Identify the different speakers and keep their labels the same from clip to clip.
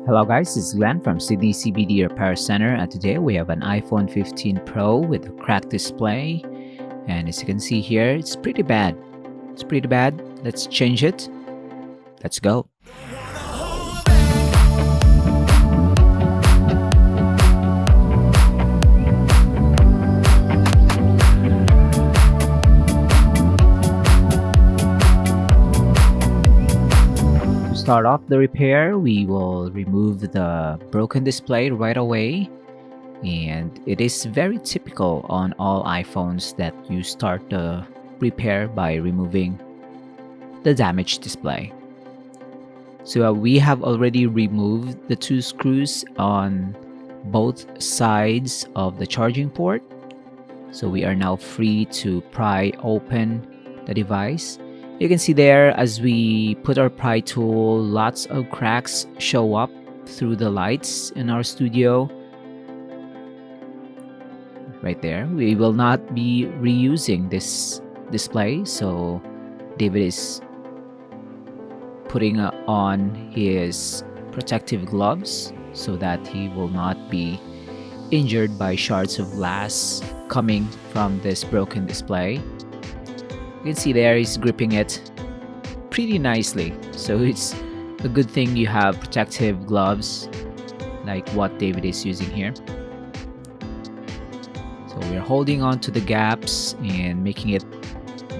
Speaker 1: Hello guys, it's Glenn from Sydney CBD Repair Centre, and today we have an iPhone 15 Pro with a cracked display, and as you can see here, it's pretty bad. Let's change it. Let's go. Start off the repair, we will remove the broken display right away, and it is very typical on all iPhones that you start the repair by removing the damaged display. So we have already removed the two screws on both sides of the charging port, so we are now free to pry open the device. You can see there, as we put our pry tool, lots of cracks show up through the lights in our studio. Right there, we will not be reusing this display, so David is putting on his protective gloves so that he will not be injured by shards of glass coming from this broken display. You can see there he's gripping it pretty nicely, so it's a good thing you have protective gloves like what David is using here. So we're holding on to the gaps and making it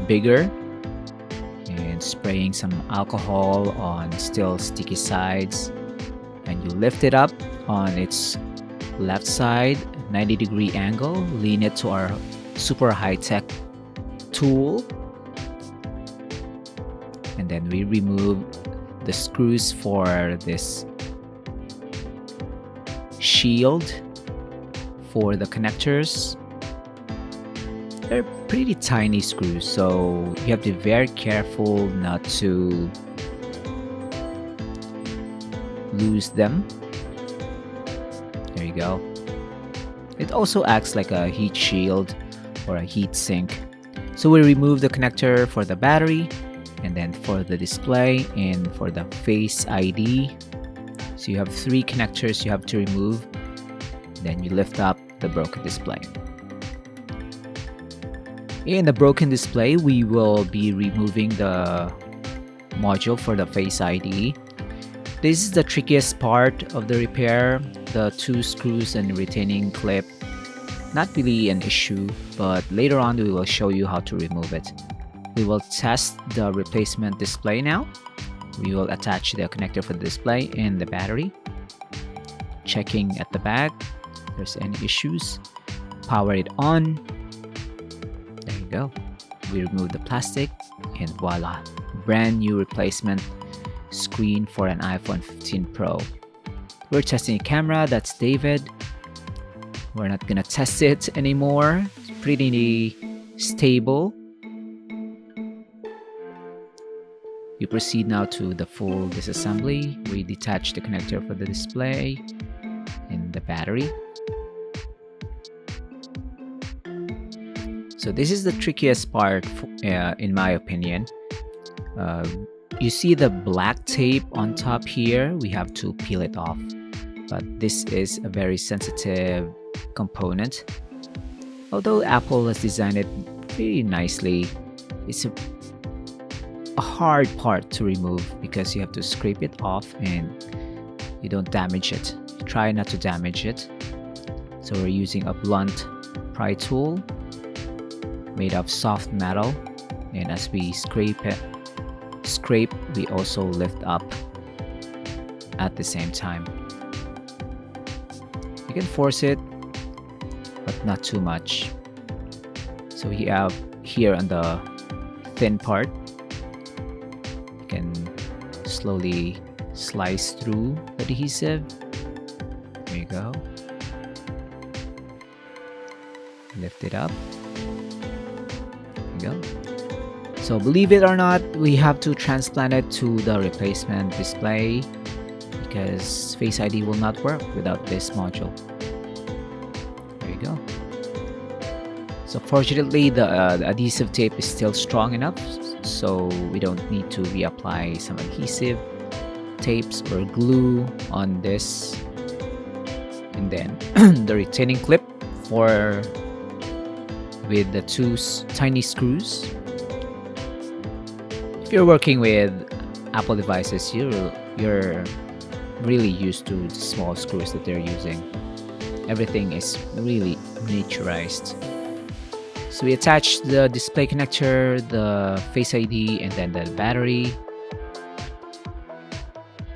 Speaker 1: bigger and spraying some alcohol on still sticky sides, and you lift it up on its left side, 90-degree angle, lean it to our super high-tech tool, and then we remove the screws for this shield for the connectors. They're pretty tiny screws, so you have to be very careful not to lose them. There you go. It also acts like a heat shield or a heat sink. So we remove the connector for the battery, and then for the display and for the Face ID. So you have three connectors you have to remove. Then you lift up the broken display. In the broken display, we will be removing the module for the Face ID. This is the trickiest part of the repair. The two screws and retaining clip, not really an issue, but later on we will show you how to remove it. We will test the replacement display now. We will attach the connector for the display and the battery. Checking at the back if there's any issues. Power it on. There you go. We remove the plastic, and voila, brand new replacement screen for an iPhone 15 Pro. We're testing a camera. That's David. We're not gonna test it anymore. It's pretty stable. You proceed now to the full disassembly. We detach the connector for the display and the battery. So this is the trickiest part in my opinion. You see the black tape on top here? We have to peel it off. But this is a very sensitive component. Although Apple has designed it pretty nicely, it's a hard part to remove because you have to scrape it off and you don't damage it. Try not to damage it. So we're using a blunt pry tool made of soft metal, and as we scrape, we also lift up at the same time. You can force it, but not too much. So we have here on the thin part, can slowly slice through the adhesive. There you go. Lift it up. There you go. So believe it or not, we have to transplant it to the replacement display because Face ID will not work without this module. There you go. So fortunately, the adhesive tape is still strong enough, so we don't need to reapply some adhesive. tapes or glue on this, and then the retaining clip for with the two tiny screws. If you're working with Apple devices, you're really used to the small screws that they're using. Everything is really miniaturized. So we attach the display connector, the Face ID, and then the battery.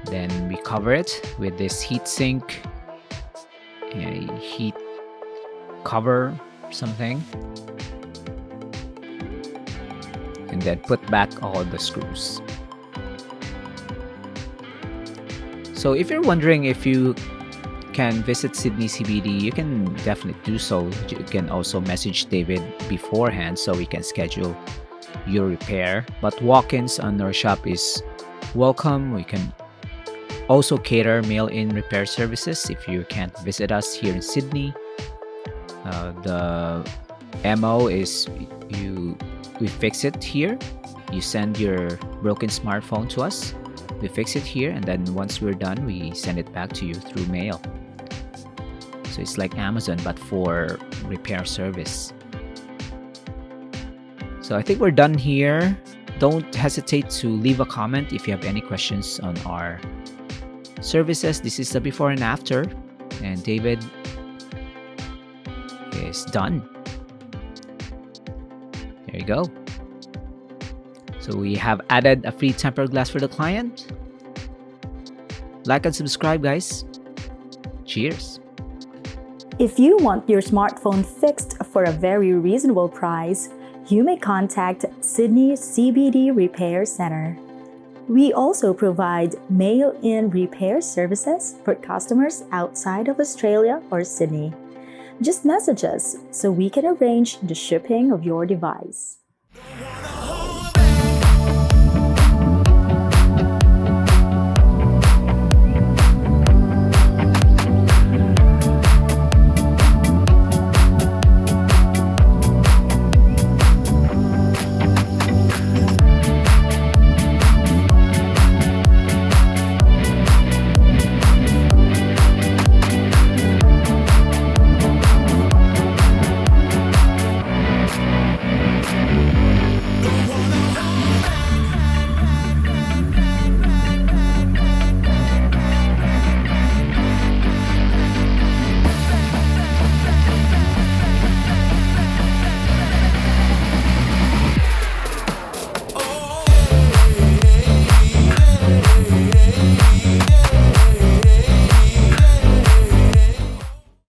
Speaker 1: Then we cover it with this heat sink, a heat cover something, and then put back all the screws. So if you're wondering if you can visit Sydney CBD, you can definitely do so. You can also message David beforehand so we can schedule your repair. But walk-ins on our shop is welcome. We can also cater mail-in repair services if you can't visit us here in Sydney. The MO is we fix it here. You send your broken smartphone to us. We fix it here, and then once we're done, we send it back to you through mail. So it's like Amazon, but for repair service. So I think we're done here. Don't hesitate to leave a comment if you have any questions on our services. This is the before and after, and David is done. There you go. So we have added a free tempered glass for the client. Like and subscribe, guys. Cheers.
Speaker 2: If you want your smartphone fixed for a very reasonable price, you may contact Sydney CBD Repair Centre. We also provide mail-in repair services for customers outside of Australia or Sydney. Just message us so we can arrange the shipping of your device.